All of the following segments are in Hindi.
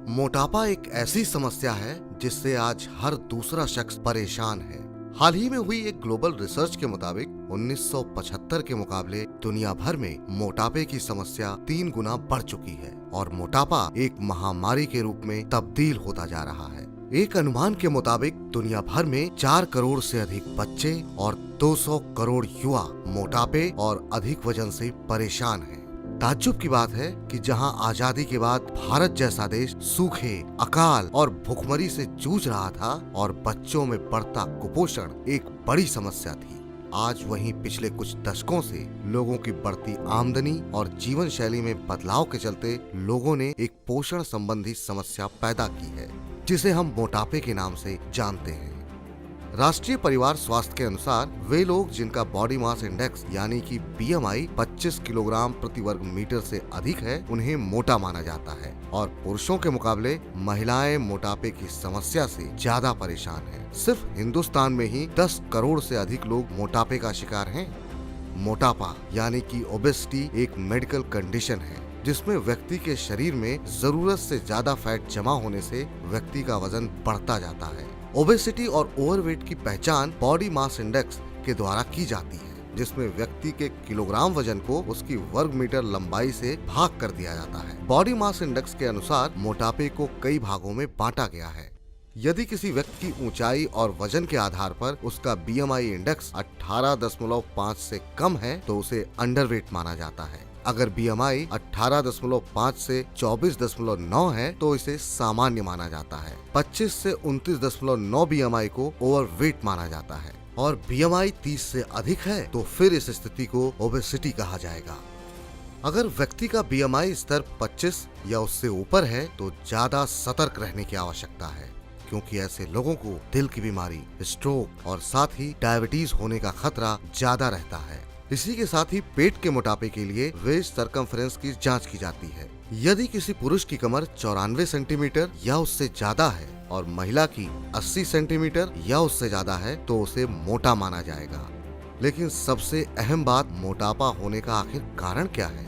मोटापा एक ऐसी समस्या है जिससे आज हर दूसरा शख्स परेशान है। हाल ही में हुई एक ग्लोबल रिसर्च के मुताबिक 1975 के मुकाबले दुनिया भर में मोटापे की समस्या 3 गुना बढ़ चुकी है और मोटापा एक महामारी के रूप में तब्दील होता जा रहा है। एक अनुमान के मुताबिक दुनिया भर में 4 करोड़ से अधिक बच्चे और 200 करोड़ युवा मोटापे और अधिक वजन से परेशान हैं। ताज्जुब की बात है कि जहां आजादी के बाद भारत जैसा देश सूखे, अकाल और भुखमरी से जूझ रहा था और बच्चों में बढ़ता कुपोषण एक बड़ी समस्या थी, आज वहीं पिछले कुछ दशकों से लोगों की बढ़ती आमदनी और जीवन शैली में बदलाव के चलते लोगों ने एक पोषण संबंधी समस्या पैदा की है, जिसे हम मोटापे के नाम से जानते हैं। राष्ट्रीय परिवार स्वास्थ्य के अनुसार वे लोग जिनका बॉडी मास इंडेक्स यानी कि BMI 25 किलोग्राम प्रति वर्ग मीटर से अधिक है, उन्हें मोटा माना जाता है और पुरुषों के मुकाबले महिलाएं मोटापे की समस्या से ज्यादा परेशान हैं। सिर्फ हिंदुस्तान में ही 10 करोड़ से अधिक लोग मोटापे का शिकार हैं। मोटापा यानी कि ओबेसिटी एक मेडिकल कंडीशन है जिसमें व्यक्ति के शरीर में जरूरत से ज्यादा फैट जमा होने से व्यक्ति का वजन बढ़ता जाता है। ओबेसिटी और ओवरवेट की पहचान बॉडी मास इंडेक्स के द्वारा की जाती है, जिसमें व्यक्ति के किलोग्राम वजन को उसकी वर्ग मीटर लंबाई से भाग कर दिया जाता है। बॉडी मास इंडेक्स के अनुसार मोटापे को कई भागों में बांटा गया है। यदि किसी व्यक्ति की ऊंचाई और वजन के आधार पर उसका BMI इंडेक्स 18.5 से कम है तो उसे अंडरवेट माना जाता है। अगर BMI 18.5 से 24.9 है तो इसे सामान्य माना जाता है। 25 से 29.9 BMI को ओवरवेट माना जाता है और BMI 30 से अधिक है तो फिर इस स्थिति को ओबेसिटी कहा जाएगा। अगर व्यक्ति का BMI स्तर 25 या उससे ऊपर है तो ज्यादा सतर्क रहने की आवश्यकता है, क्योंकि ऐसे लोगों को दिल की बीमारी, स्ट्रोक और साथ ही डायबिटीज होने का खतरा ज्यादा रहता है। इसी के साथ ही पेट के मोटापे के लिए वेस्ट सरकमफ्रेंस की जांच की जाती है। यदि किसी पुरुष की कमर 94 सेंटीमीटर या उससे ज्यादा है और महिला की 80 सेंटीमीटर या उससे ज्यादा है तो उसे मोटा माना जाएगा। लेकिन सबसे अहम बात, मोटापा होने का आखिर कारण क्या है?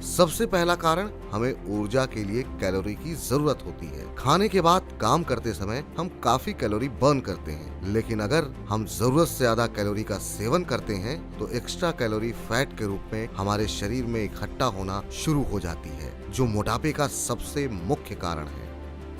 सबसे पहला कारण, हमें ऊर्जा के लिए कैलोरी की जरूरत होती है। खाने के बाद काम करते समय हम काफी कैलोरी बर्न करते हैं, लेकिन अगर हम जरूरत से ज्यादा कैलोरी का सेवन करते हैं तो एक्स्ट्रा कैलोरी फैट के रूप में हमारे शरीर में इकट्ठा होना शुरू हो जाती है, जो मोटापे का सबसे मुख्य कारण है।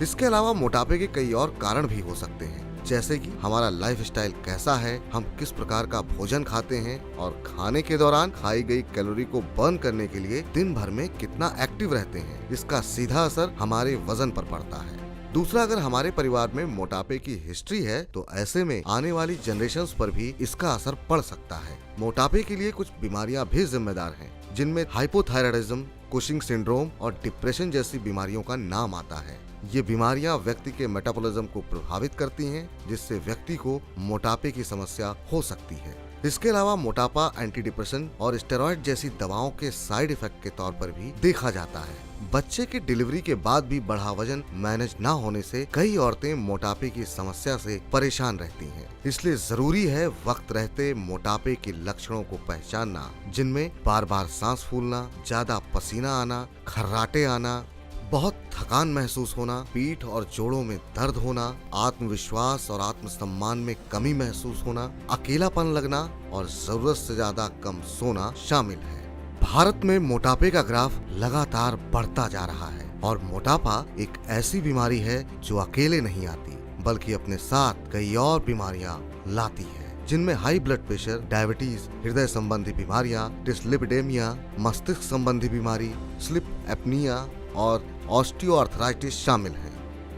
इसके अलावा मोटापे के कई और कारण भी हो सकते हैं, जैसे कि हमारा लाइफस्टाइल कैसा है, हम किस प्रकार का भोजन खाते हैं और खाने के दौरान खाई गई कैलोरी को बर्न करने के लिए दिन भर में कितना एक्टिव रहते हैं। इसका सीधा असर हमारे वजन पर पड़ता है। दूसरा, अगर हमारे परिवार में मोटापे की हिस्ट्री है तो ऐसे में आने वाली जनरेशन्स पर भी इसका असर पड़ सकता है। मोटापे के लिए कुछ बीमारियां भी जिम्मेदार हैं, जिनमें हाइपोथायराइडिज्म, कुशिंग सिंड्रोम और डिप्रेशन जैसी बीमारियों का नाम आता है। ये बीमारियां व्यक्ति के मेटाबॉलिज्म को प्रभावित करती हैं, जिससे व्यक्ति को मोटापे की समस्या हो सकती है। इसके अलावा मोटापा एंटी डिप्रेशन और स्टेरॉइड जैसी दवाओं के साइड इफेक्ट के तौर पर भी देखा जाता है। बच्चे की डिलीवरी के बाद भी बढ़ा वजन मैनेज न होने से कई औरतें मोटापे की समस्या से परेशान रहती हैं। इसलिए जरूरी है वक्त रहते मोटापे के लक्षणों को पहचानना, जिनमें बार बार सांस फूलना, ज्यादा पसीना आना, खर्राटे आना, बहुत थकान महसूस होना, पीठ और जोड़ों में दर्द होना, आत्मविश्वास और आत्मसम्मान में कमी महसूस होना, अकेलापन लगना और जरूरत से ज्यादा कम सोना शामिल है। भारत में मोटापे का ग्राफ लगातार बढ़ता जा रहा है और मोटापा एक ऐसी बीमारी है जो अकेले नहीं आती, बल्कि अपने साथ कई और बीमारियां लाती है, जिनमें हाई ब्लड प्रेशर, डायबिटीज, हृदय संबंधी बीमारियां, डिस्लिपिडेमिया, मस्तिष्क संबंधी बीमारी, स्लीप एपनिया और ऑस्टियोआर्थराइटिस शामिल है।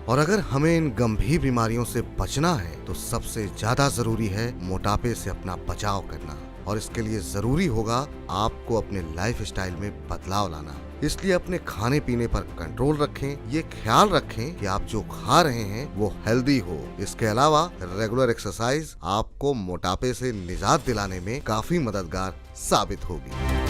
और अगर हमें इन गंभीर बीमारियों से बचना है तो सबसे ज्यादा जरूरी है मोटापे से अपना बचाव करना, और इसके लिए जरूरी होगा आपको अपने लाइफस्टाइल में बदलाव लाना। इसलिए अपने खाने पीने पर कंट्रोल रखें, ये ख्याल रखें कि आप जो खा रहे हैं वो हेल्दी हो। इसके अलावा रेगुलर एक्सरसाइज आपको मोटापे से निजात दिलाने में काफी मददगार साबित होगी।